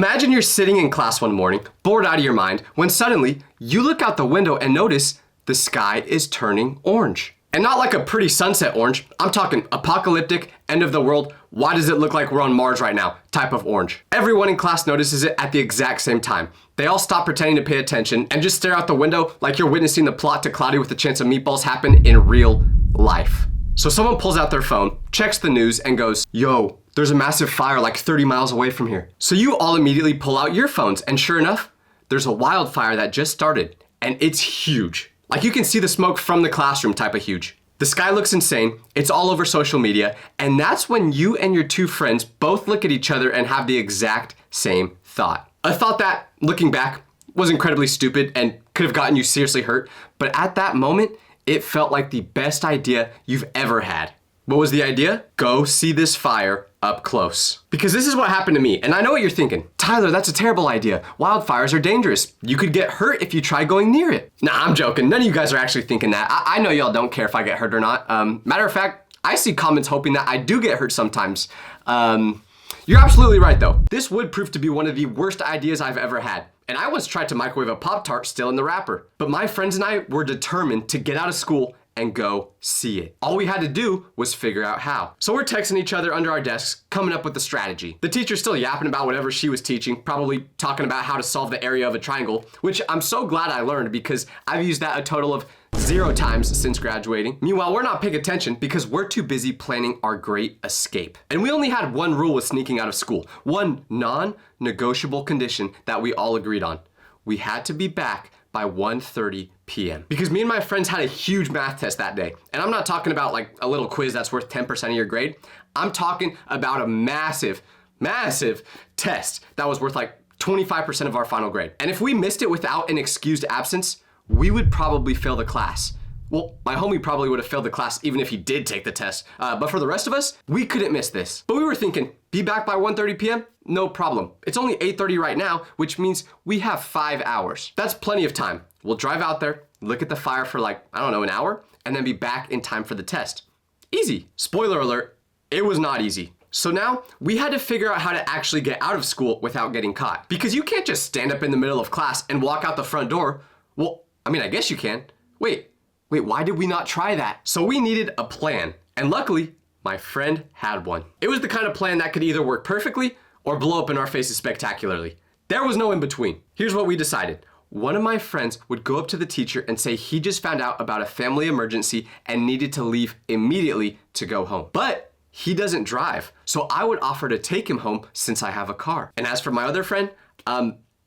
Imagine you're sitting in class one morning, bored out of your mind, when suddenly you look out the window and notice the sky is turning orange. And not like a pretty sunset orange, I'm talking apocalyptic, end of the world, why does it look like we're on Mars right now type of orange. Everyone in class notices it at the exact same time. They all stop pretending to pay attention and just stare out the window like you're witnessing the plot to Cloudy with a Chance of Meatballs happen in real life. So someone pulls out their phone, checks the news, and goes, yo, there's a massive fire like 30 miles away from here. So you all immediately pull out your phones, and sure enough, there's a wildfire that just started, and it's huge. Like you can see the smoke from the classroom type of huge. The sky looks insane, it's all over social media, and that's when you and your two friends both look at each other and have the exact same thought. A thought that, looking back, was incredibly stupid and could have gotten you seriously hurt, but at that moment, it felt like the best idea you've ever had. What was the idea? Go see this fire up close. Because this is what happened to me, and I know what you're thinking. Tyler, that's a terrible idea. Wildfires are dangerous. You could get hurt if you try going near it. Nah, I'm joking. None of you guys are actually thinking that. I know y'all don't care if I get hurt or not. Matter of fact, I see comments hoping that I do get hurt sometimes. You're absolutely right though. This would prove to be one of the worst ideas I've ever had. And I once tried to microwave a Pop-Tart still in the wrapper. But my friends and I were determined to get out of school and go see it. All we had to do was figure out how. So we're texting each other under our desks, coming up with the strategy. The teacher's still yapping about whatever she was teaching, probably talking about how to solve the area of a triangle, which I'm so glad I learned because I've used that a total of 0 times since graduating. Meanwhile, we're not paying attention because we're too busy planning our great escape. And we only had one rule with sneaking out of school, one non-negotiable condition that we all agreed on. We had to be back by 1:30 p.m. Because me and my friends had a huge math test that day. And I'm not talking about like a little quiz that's worth 10% of your grade. I'm talking about a massive test that was worth like 25% of our final grade. And if we missed it without an excused absence, we would probably fail the class. Well, my homie probably would have failed the class even if he did take the test. But for the rest of us, we couldn't miss this. But we were thinking, be back by 1:30 p.m.? No problem. It's only 8:30 right now, which means we have 5 hours. That's plenty of time. We'll drive out there, look at the fire for like, I don't know, an hour, and then be back in time for the test. Easy. Spoiler alert, it was not easy. So now we had to figure out how to actually get out of school without getting caught. Because you can't just stand up in the middle of class and walk out the front door. Well, I mean, I guess you can. Wait, why did we not try that? So we needed a plan, and luckily, my friend had one. It was the kind of plan that could either work perfectly or blow up in our faces spectacularly. There was no in between. Here's what we decided. One of my friends would go up to the teacher and say he just found out about a family emergency and needed to leave immediately to go home. But he doesn't drive, so I would offer to take him home since I have a car. And as for my other friend,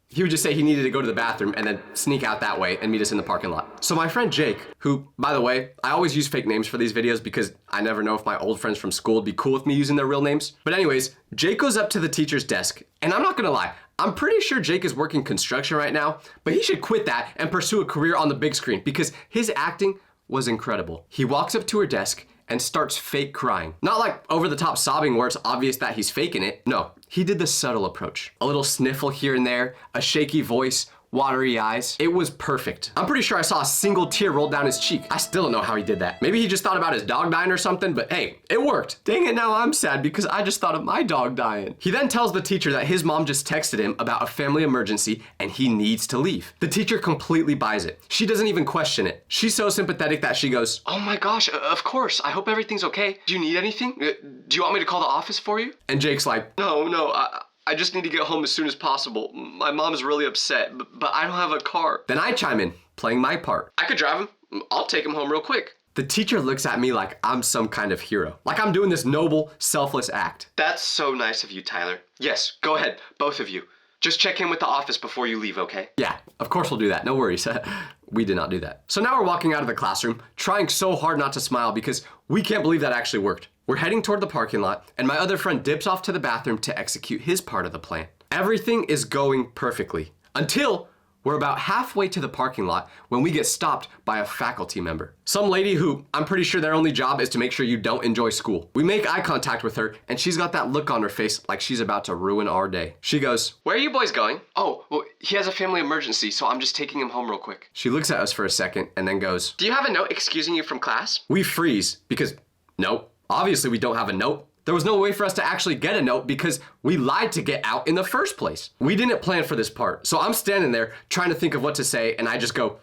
he would just say he needed to go to the bathroom and then sneak out that way and meet us in the parking lot. So my friend Jake, who, by the way, I always use fake names for these videos because I never know if my old friends from school would be cool with me using their real names. But anyways, Jake goes up to the teacher's desk, and I'm not gonna lie, I'm pretty sure Jake is working construction right now, but he should quit that and pursue a career on the big screen because his acting was incredible. He walks up to her desk and starts fake crying. Not like over the top sobbing where it's obvious that he's faking it. No, he did the subtle approach. A little sniffle here and there, a shaky voice, watery eyes. It was perfect. I'm pretty sure I saw a single tear roll down his cheek. I still don't know how he did that. Maybe he just thought about his dog dying or something, but hey, it worked. Dang it, now I'm sad because I just thought of my dog dying. He then tells the teacher that his mom just texted him about a family emergency and he needs to leave. The teacher completely buys it. She doesn't even question it. She's so sympathetic that she goes, oh my gosh, of course. I hope everything's okay. Do you need anything? Do you want me to call the office for you? And Jake's like, no, I just need to get home as soon as possible. My mom's really upset, but I don't have a car. Then I chime in, playing my part. I could drive him. I'll take him home real quick. The teacher looks at me like I'm some kind of hero. Like I'm doing this noble, selfless act. That's so nice of you, Tyler. Yes, go ahead, both of you. Just check in with the office before you leave, okay? Yeah, of course we'll do that, no worries. We did not do that. So now we're walking out of the classroom, trying so hard not to smile because we can't believe that actually worked. We're heading toward the parking lot, and my other friend dips off to the bathroom to execute his part of the plan. Everything is going perfectly until we're about halfway to the parking lot when we get stopped by a faculty member. Some lady who I'm pretty sure their only job is to make sure you don't enjoy school. We make eye contact with her, and she's got that look on her face like she's about to ruin our day. She goes, where are you boys going? Oh, well, he has a family emergency, so I'm just taking him home real quick. She looks at us for a second and then goes, do you have a note excusing you from class? We freeze because, nope. Obviously we don't have a note. There was no way for us to actually get a note because we lied to get out in the first place. We didn't plan for this part. So I'm standing there trying to think of what to say, and I just go,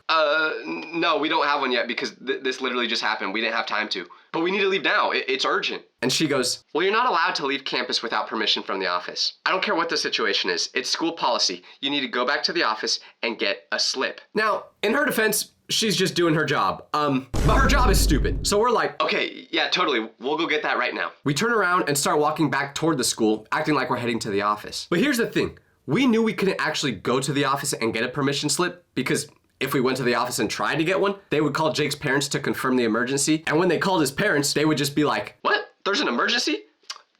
no, we don't have one yet because this literally just happened. We didn't have time to. But we need to leave now. It's urgent. And she goes, well, you're not allowed to leave campus without permission from the office. I don't care what the situation is. It's school policy. You need to go back to the office and get a slip. Now, in her defense, she's just doing her job. But her job is stupid. So we're like, okay, yeah, totally. We'll go get that right now. We turn around and start walking back toward the school, acting like we're heading to the office. But here's the thing. We knew we couldn't actually go to the office and get a permission slip because if we went to the office and tried to get one, they would call Jake's parents to confirm the emergency. And when they called his parents, they would just be like, what? There's an emergency?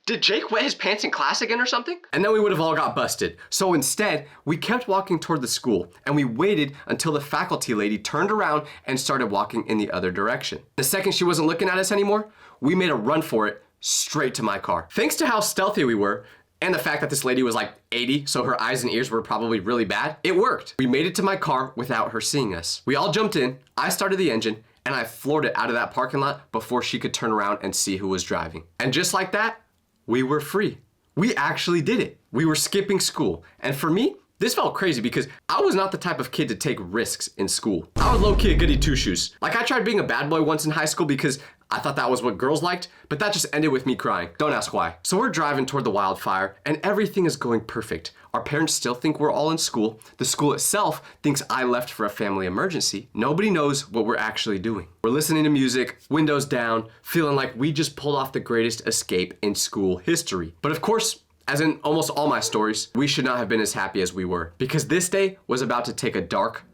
Did Jake wet his pants in class again or something? And then we would have all got busted. So instead, we kept walking toward the school and we waited until the faculty lady turned around and started walking in the other direction. The second she wasn't looking at us anymore, we made a run for it straight to my car. Thanks to how stealthy we were, and the fact that this lady was like 80, so her eyes and ears were probably really bad, it worked. We made it to my car without her seeing us. We all jumped in, I started the engine, and I floored it out of that parking lot before she could turn around and see who was driving. And just like that, we were free. We actually did it. We were skipping school. And for me, this felt crazy because I was not the type of kid to take risks in school. I was low-key a goody two-shoes. Like I tried being a bad boy once in high school because I thought that was what girls liked, but that just ended with me crying. Don't ask why. So we're driving toward the wildfire and everything is going perfect. Our parents still think we're all in school. The school itself thinks I left for a family emergency. Nobody knows what we're actually doing. We're listening to music, windows down, feeling like we just pulled off the greatest escape in school history. But of course, as in almost all my stories, we should not have been as happy as we were because this day was about to take a dark,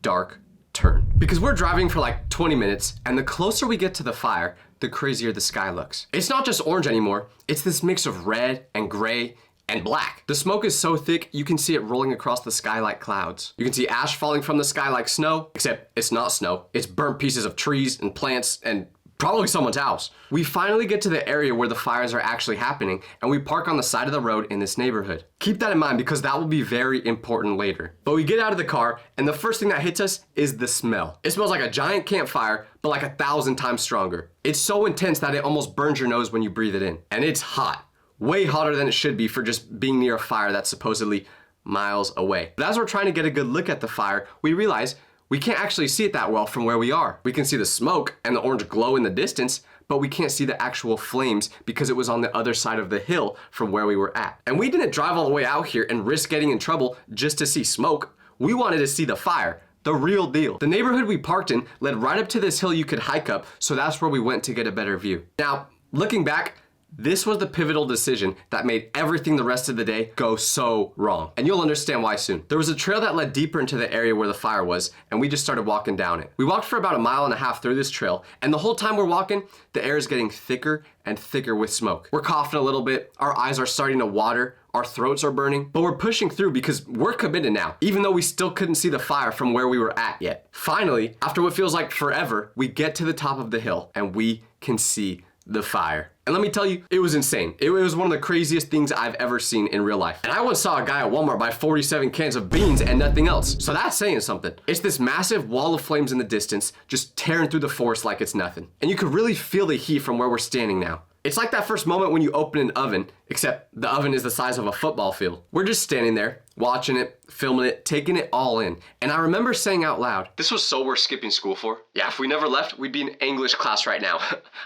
dark turn. Because we're driving for like 20 minutes and the closer we get to the fire, the crazier the sky looks. It's not just orange anymore, it's this mix of red and gray and black. The smoke is so thick, you can see it rolling across the sky like clouds. You can see ash falling from the sky like snow, except it's not snow. It's burnt pieces of trees and plants and probably someone's house. We finally get to the area where the fires are actually happening and we park on the side of the road in this neighborhood. Keep that in mind because that will be very important later. But we get out of the car and the first thing that hits us is the smell. It smells like a giant campfire, but like 1,000 times stronger. It's so intense that it almost burns your nose when you breathe it in. And it's hot. Way hotter than it should be for just being near a fire that's supposedly miles away. But as we're trying to get a good look at the fire, we realize we can't actually see it that well from where we are. We can see the smoke and the orange glow in the distance, but we can't see the actual flames because it was on the other side of the hill from where we were at. And we didn't drive all the way out here and risk getting in trouble just to see smoke. We wanted to see the fire, the real deal. The neighborhood we parked in led right up to this hill you could hike up, so that's where we went to get a better view. Now, looking back, this was the pivotal decision that made everything the rest of the day go so wrong. And you'll understand why soon. There was a trail that led deeper into the area where the fire was, and we just started walking down it. We walked for about 1.5 miles through this trail, and the whole time we're walking, the air is getting thicker and thicker with smoke. We're coughing a little bit, our eyes are starting to water, our throats are burning, but we're pushing through because we're committed now, even though we still couldn't see the fire from where we were at yet. Finally, after what feels like forever, we get to the top of the hill, and we can see the fire. And let me tell you, it was insane. It was one of the craziest things I've ever seen in real life. And I once saw a guy at Walmart buy 47 cans of beans and nothing else. So that's saying something. It's this massive wall of flames in the distance, just tearing through the forest like it's nothing. And you could really feel the heat from where we're standing now. It's like that first moment when you open an oven, except the oven is the size of a football field. We're just standing there, watching it, filming it, taking it all in. And I remember saying out loud, this was so worth skipping school for. Yeah, if we never left, we'd be in English class right now.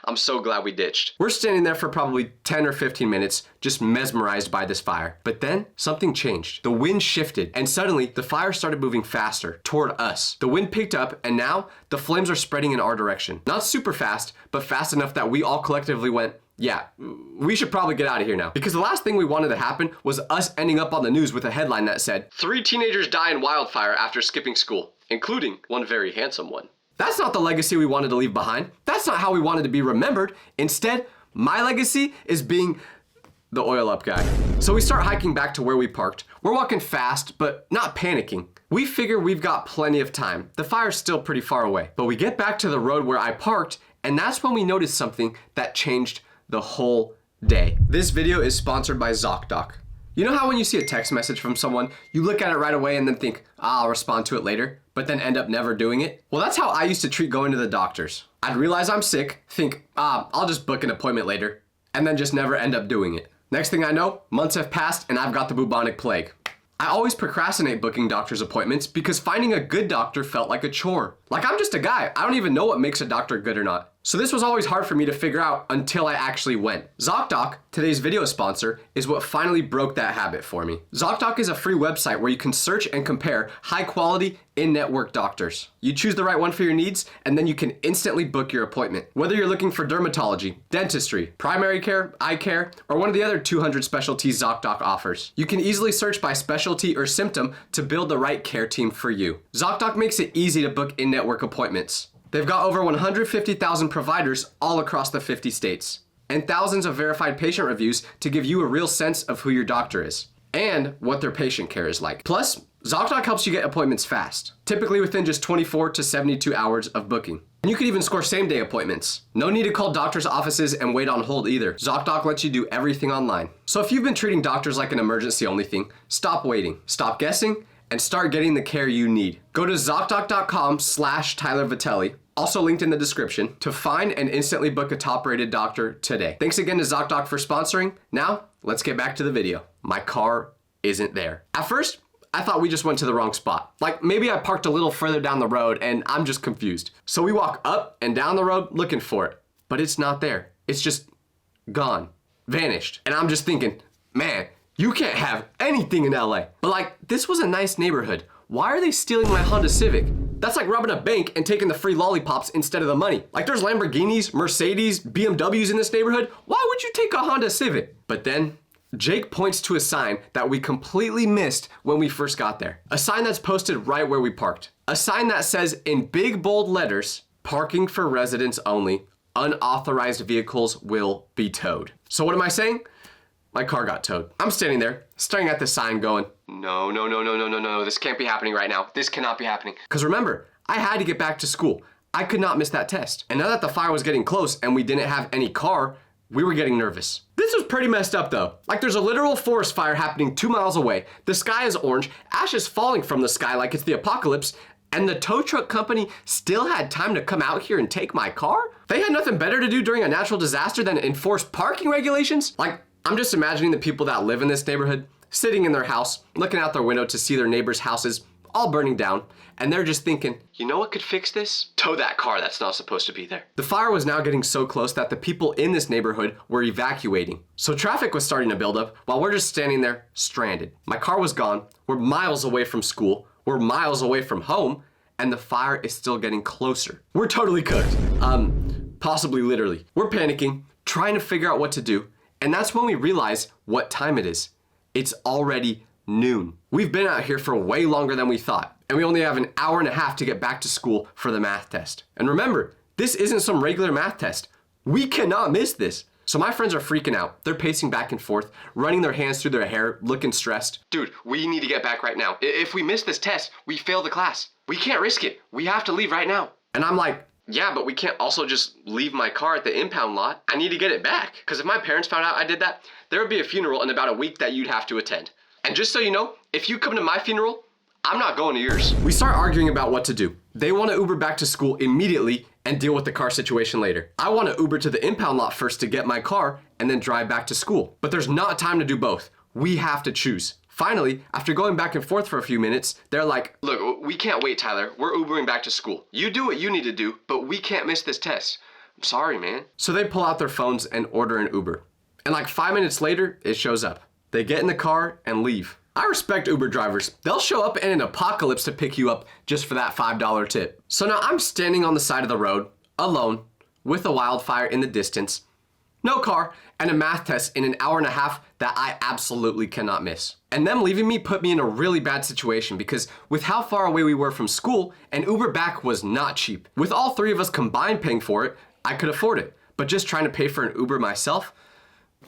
I'm so glad we ditched. We're standing there for probably 10 or 15 minutes, just mesmerized by this fire. But then something changed. The wind shifted and suddenly the fire started moving faster toward us. The wind picked up and now the flames are spreading in our direction. Not super fast, but fast enough that we all collectively went, yeah, we should probably get out of here now. Because the last thing we wanted to happen was us ending up on the news with a headline that said, 3 teenagers die in wildfire after skipping school, including one very handsome one. That's not the legacy we wanted to leave behind. That's not how we wanted to be remembered. Instead, my legacy is being the oil up guy. So we start hiking back to where we parked. We're walking fast, but not panicking. We figure we've got plenty of time. The fire's still pretty far away. But we get back to the road where I parked, and that's when we noticed something that changed the whole day. This video is sponsored by ZocDoc. You know how when you see a text message from someone, you look at it right away and then think, I'll respond to it later, but then end up never doing it? Well, that's how I used to treat going to the doctors. I'd realize I'm sick, think, I'll just book an appointment later, and then just never end up doing it. Next thing I know, months have passed and I've got the bubonic plague. I always procrastinate booking doctor's appointments because finding a good doctor felt like a chore. Like, I'm just a guy. I don't even know what makes a doctor good or not. So this was always hard for me to figure out until I actually went. ZocDoc, today's video sponsor, is what finally broke that habit for me. ZocDoc is a free website where you can search and compare high quality in-network doctors. You choose the right one for your needs, and then you can instantly book your appointment. Whether you're looking for dermatology, dentistry, primary care, eye care, or one of the other 200 specialties ZocDoc offers, you can easily search by specialty or symptom to build the right care team for you. ZocDoc makes it easy to book in-network appointments. They've got over 150,000 providers all across the 50 states, and thousands of verified patient reviews to give you a real sense of who your doctor is and what their patient care is like. Plus, ZocDoc helps you get appointments fast, typically within just 24 to 72 hours of booking. And you can even score same-day appointments. No need to call doctor's offices and wait on hold either. ZocDoc lets you do everything online. So if you've been treating doctors like an emergency-only thing, stop waiting, stop guessing, and start getting the care you need. Go to ZocDoc.com/Tyler Vitelli, also linked in the description, to find and instantly book a top-rated doctor today. Thanks again to ZocDoc for sponsoring. Now, let's get back to the video. My car isn't there. At first, I thought we just went to the wrong spot. Like, maybe I parked a little further down the road and I'm just confused. So we walk up and down the road looking for it, but it's not there. It's just gone, vanished. And I'm just thinking, man, you can't have anything in LA. But like, this was a nice neighborhood. Why are they stealing my Honda Civic? That's like robbing a bank and taking the free lollipops instead of the money. Like, there's Lamborghinis, Mercedes, BMWs in this neighborhood. Why would you take a Honda Civic? But then Jake points to a sign that we completely missed when we first got there. A sign that's posted right where we parked. A sign that says in big bold letters, "Parking for residents only. Unauthorized vehicles will be towed." So what am I saying? My car got towed. I'm standing there, staring at the sign going, no, this can't be happening right now. This cannot be happening. Because remember, I had to get back to school. I could not miss that test. And now that the fire was getting close and we didn't have any car, we were getting nervous. This was pretty messed up though. Like, there's a literal forest fire happening 2 miles away. The sky is orange, ash is falling from the sky like it's the apocalypse, and the tow truck company still had time to come out here and take my car? They had nothing better to do during a natural disaster than enforce parking regulations? Like, I'm just imagining the people that live in this neighborhood sitting in their house, looking out their window to see their neighbors' houses all burning down, and they're just thinking, you know what could fix this? Tow that car that's not supposed to be there. The fire was now getting so close that the people in this neighborhood were evacuating. So traffic was starting to build up while we're just standing there stranded. My car was gone, we're miles away from school, we're miles away from home, and the fire is still getting closer. We're totally cooked. Possibly literally. We're panicking, trying to figure out what to do, and that's when we realize what time it is. It's already noon. We've been out here for way longer than we thought, and we only have an hour and a half to get back to school for the math test. And remember, this isn't some regular math test. We cannot miss this. So my friends are freaking out. They're pacing back and forth, running their hands through their hair, looking stressed. Dude, we need to get back right now. If we miss this test, we fail the class. We can't risk it. We have to leave right now. And I'm like, yeah, but we can't also just leave my car at the impound lot. I need to get it back. Because if my parents found out I did that, there would be a funeral in about a week that you'd have to attend. And just so you know, if you come to my funeral, I'm not going to yours. We start arguing about what to do. They want to Uber back to school immediately and deal with the car situation later. I want to Uber to the impound lot first to get my car and then drive back to school. But there's not time to do both. We have to choose. Finally, after going back and forth for a few minutes, they're like, look, we can't wait, Tyler. We're Ubering back to school. You do what you need to do, but we can't miss this test. I'm sorry, man. So they pull out their phones and order an Uber. And like 5 minutes later, it shows up. They get in the car and leave. I respect Uber drivers. They'll show up in an apocalypse to pick you up just for that $5 tip. So now I'm standing on the side of the road, alone, with a wildfire in the distance, no car, and a math test in an hour and a half that I absolutely cannot miss. And them leaving me put me in a really bad situation because with how far away we were from school, an Uber back was not cheap. With all three of us combined paying for it, I could afford it. But just trying to pay for an Uber myself,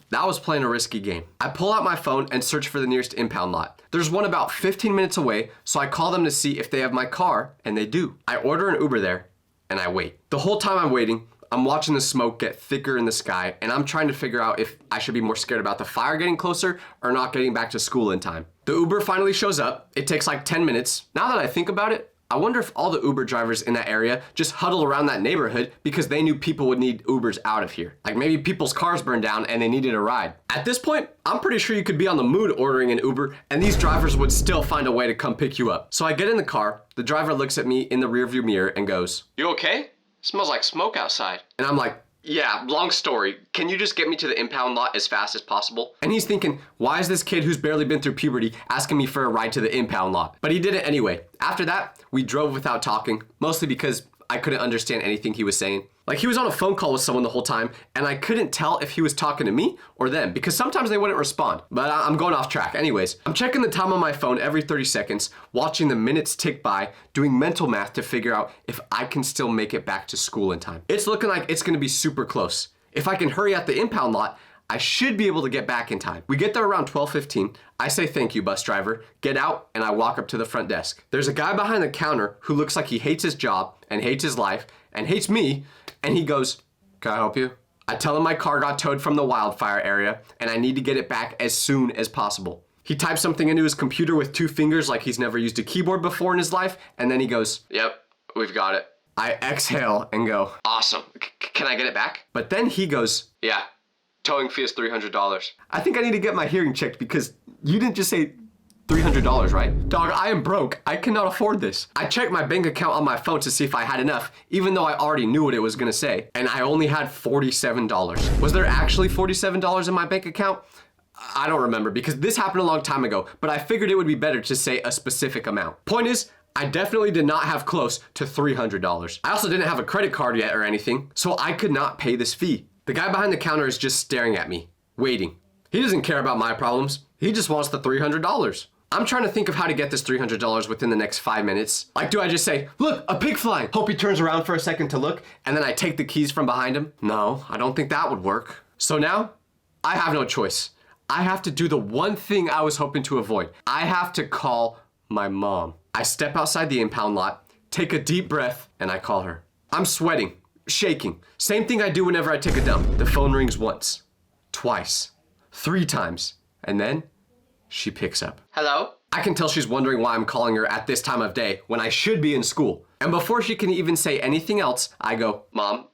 that was playing a risky game. I pull out my phone and search for the nearest impound lot. There's one about 15 minutes away, so I call them to see if they have my car, and they do. I order an Uber there, and I wait. The whole time I'm waiting, I'm watching the smoke get thicker in the sky, and I'm trying to figure out if I should be more scared about the fire getting closer or not getting back to school in time. The Uber finally shows up. It takes like 10 minutes. Now that I think about it, I wonder if all the Uber drivers in that area just huddle around that neighborhood because they knew people would need Ubers out of here. Like maybe people's cars burned down and they needed a ride. At this point, I'm pretty sure you could be on the mood ordering an Uber and these drivers would still find a way to come pick you up. So I get in the car, the driver looks at me in the rearview mirror and goes, "You okay? Smells like smoke outside." And I'm like, "Yeah, long story. Can you just get me to the impound lot as fast as possible?" And he's thinking, why is this kid who's barely been through puberty asking me for a ride to the impound lot? But he did it anyway. After that, we drove without talking, mostly because I couldn't understand anything he was saying. Like he was on a phone call with someone the whole time and I couldn't tell if he was talking to me or them because sometimes they wouldn't respond. But I'm going off track. Anyways, I'm checking the time on my phone every 30 seconds, watching the minutes tick by, doing mental math to figure out if I can still make it back to school in time. It's looking like it's gonna be super close. If I can hurry at the impound lot, I should be able to get back in time. We get there around 12:15. I say thank you, bus driver, get out, and I walk up to the front desk. There's a guy behind the counter who looks like he hates his job and hates his life and hates me, and he goes, "Can I help you?" I tell him my car got towed from the wildfire area and I need to get it back as soon as possible. He types something into his computer with 2 fingers like he's never used a keyboard before in his life, and then he goes, "Yep, we've got it." I exhale and go, "Awesome. Can I get it back?" But then he goes, "Yeah. Towing fee is $300. I think I need to get my hearing checked because you didn't just say $300, right? Dog, I am broke. I cannot afford this. I checked my bank account on my phone to see if I had enough, even though I already knew what it was gonna say, and I only had $47. Was there actually $47 in my bank account? I don't remember because this happened a long time ago, but I figured it would be better to say a specific amount. Point is, I definitely did not have close to $300. I also didn't have a credit card yet or anything, so I could not pay this fee. The guy behind the counter is just staring at me, waiting. He doesn't care about my problems. He just wants the $300. I'm trying to think of how to get this $300 within the next 5 minutes. Like, do I just say, "Look, a pig flying." Hope he turns around for a second to look, and then I take the keys from behind him? No, I don't think that would work. So now, I have no choice. I have to do the one thing I was hoping to avoid. I have to call my mom. I step outside the impound lot, take a deep breath, and I call her. I'm sweating. Shaking. Same thing I do whenever I take a dump. The phone rings once, twice, 3 times, and then she picks up. "Hello?" I can tell she's wondering why I'm calling her at this time of day when I should be in school. And before she can even say anything else, I go, "Mom,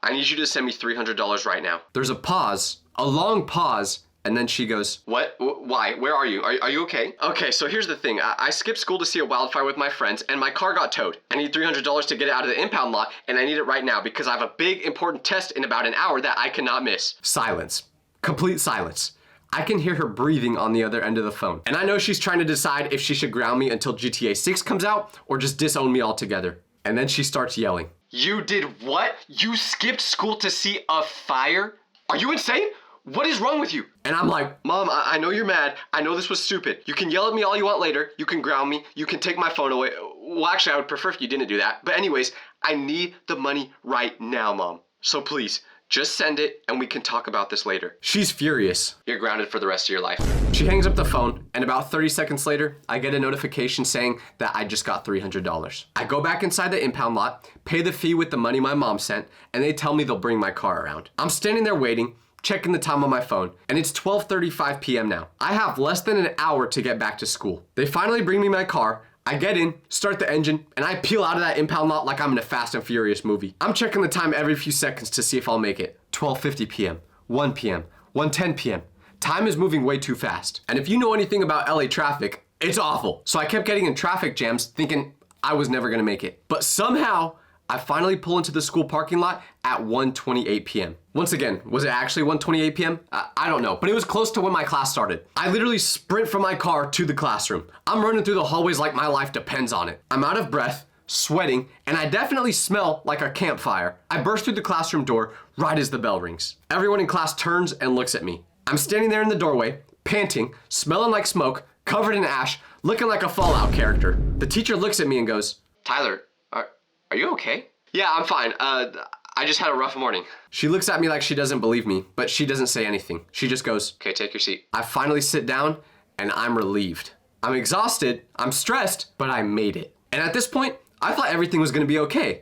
I need you to send me $300 right now." There's a pause, a long pause, and then she goes, "What? Why? Where are you? Are you okay?" "Okay, so here's the thing. I skipped school to see a wildfire with my friends and my car got towed. I need $300 to get it out of the impound lot and I need it right now because I have a big important test in about an hour that I cannot miss." Silence. Complete silence. I can hear her breathing on the other end of the phone. And I know she's trying to decide if she should ground me until GTA 6 comes out or just disown me altogether. And then she starts yelling. "You did what? You skipped school to see a fire? Are you insane? What is wrong with you?" And I'm like, "Mom, I know you're mad. I know this was stupid. You can yell at me all you want later. You can ground me. You can take my phone away. Well, actually, I would prefer if you didn't do that. But anyways, I need the money right now, Mom. So please, just send it and we can talk about this later." She's furious. "You're grounded for the rest of your life." She hangs up the phone and about 30 seconds later, I get a notification saying that I just got $300. I go back inside the impound lot, pay the fee with the money my mom sent, and they tell me they'll bring my car around. I'm standing there waiting, checking the time on my phone, and it's 12:35 p.m. now. I have less than an hour to get back to school. They finally bring me my car. I get in, start the engine, and I peel out of that impound lot like I'm in a Fast and Furious movie. I'm checking the time every few seconds to see if I'll make it. 12:50 p.m., 1 p.m., 1:10 p.m. Time is moving way too fast. And if you know anything about LA traffic, it's awful. So I kept getting in traffic jams thinking I was never gonna make it. But somehow, I finally pull into the school parking lot at 1:28 p.m. Once again, was it actually 1:28 p.m.? I don't know, but it was close to when my class started. I literally sprint from my car to the classroom. I'm running through the hallways like my life depends on it. I'm out of breath, sweating, and I definitely smell like a campfire. I burst through the classroom door right as the bell rings. Everyone in class turns and looks at me. I'm standing there in the doorway, panting, smelling like smoke, covered in ash, looking like a Fallout character. The teacher looks at me and goes, "Tyler, are you okay?" "Yeah, I'm fine. I just had a rough morning." She looks at me like she doesn't believe me, but she doesn't say anything. She just goes, "Okay, take your seat." I finally sit down and I'm relieved. I'm exhausted, I'm stressed, but I made it. And at this point, I thought everything was gonna be okay.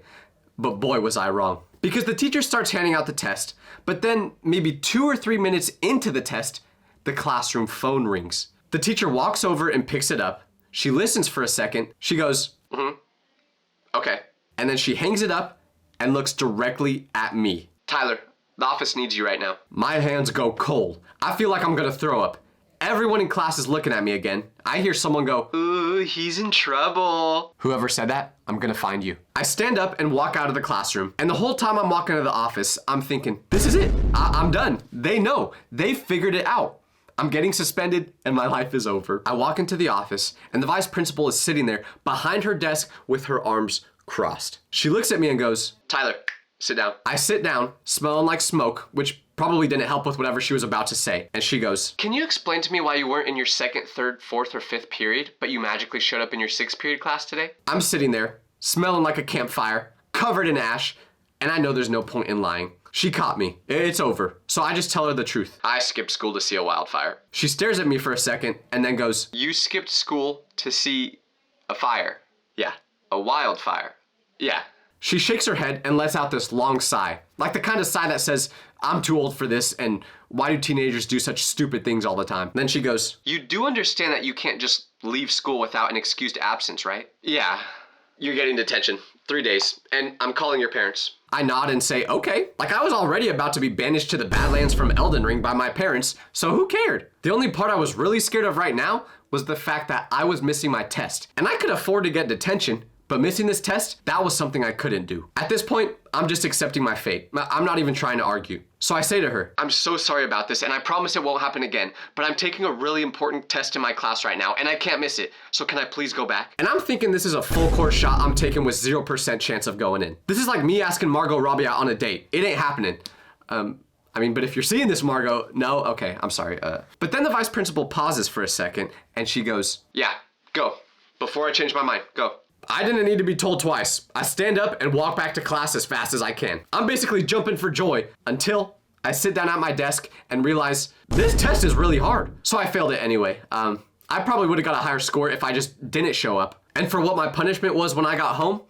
But boy, was I wrong. Because the teacher starts handing out the test, but then maybe 2 or 3 minutes into the test, the classroom phone rings. The teacher walks over and picks it up. She listens for a second. She goes, Okay. And then she hangs it up and looks directly at me. Tyler, the office needs you right now. My hands go cold. I feel like I'm gonna throw up. Everyone in class is looking at me again. I hear someone go, "Ooh, he's in trouble." Whoever said that, I'm gonna find you. I stand up and walk out of the classroom. And the whole time I'm walking to the office, I'm thinking, this is it. I'm done. They know. They figured it out. I'm getting suspended and my life is over. I walk into the office and the vice principal is sitting there behind her desk with her arms crossed. She looks at me and goes, "Tyler, sit down." I sit down, smelling like smoke, which probably didn't help with whatever she was about to say. And she goes, "Can you explain to me why you weren't in your second, third, fourth, or fifth period, but you magically showed up in your sixth period class today?" I'm sitting there, smelling like a campfire, covered in ash, and I know there's no point in lying. She caught me. It's over. So I just tell her the truth. "I skipped school to see a wildfire." She stares at me for a second and then goes, "You skipped school to see a fire?" "Yeah." "A wildfire?" "Yeah." She shakes her head and lets out this long sigh, like the kind of sigh that says, "I'm too old for this, and why do teenagers do such stupid things all the time?" Then she goes, "You do understand that you can't just leave school without an excused absence, right?" "Yeah. You're getting detention. 3 days. And I'm calling your parents." I nod and say, okay. Like I was already about to be banished to the Badlands from Elden Ring by my parents, so who cared? The only part I was really scared of right now was the fact that I was missing my test. And I could afford to get detention, but missing this test, that was something I couldn't do. At this point, I'm just accepting my fate. I'm not even trying to argue. So I say to her, "I'm so sorry about this, and I promise it won't happen again, but I'm taking a really important test in my class right now, and I can't miss it. So can I please go back?" And I'm thinking this is a full court shot I'm taking with 0% chance of going in. This is like me asking Margot Robbie out on a date. It ain't happening. But if you're seeing this, Margot, no? Okay, I'm sorry. But then the vice principal pauses for a second, and she goes, "Yeah, go. Before I change my mind, go." I didn't need to be told twice. I stand up and walk back to class as fast as I can. I'm basically jumping for joy until I sit down at my desk and realize this test is really hard. So I failed it anyway. I probably would have got a higher score if I just didn't show up. And for what my punishment was when I got home,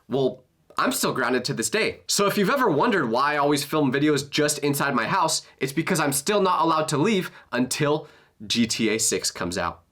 well, I'm still grounded to this day. So if you've ever wondered why I always film videos just inside my house, it's because I'm still not allowed to leave until GTA 6 comes out.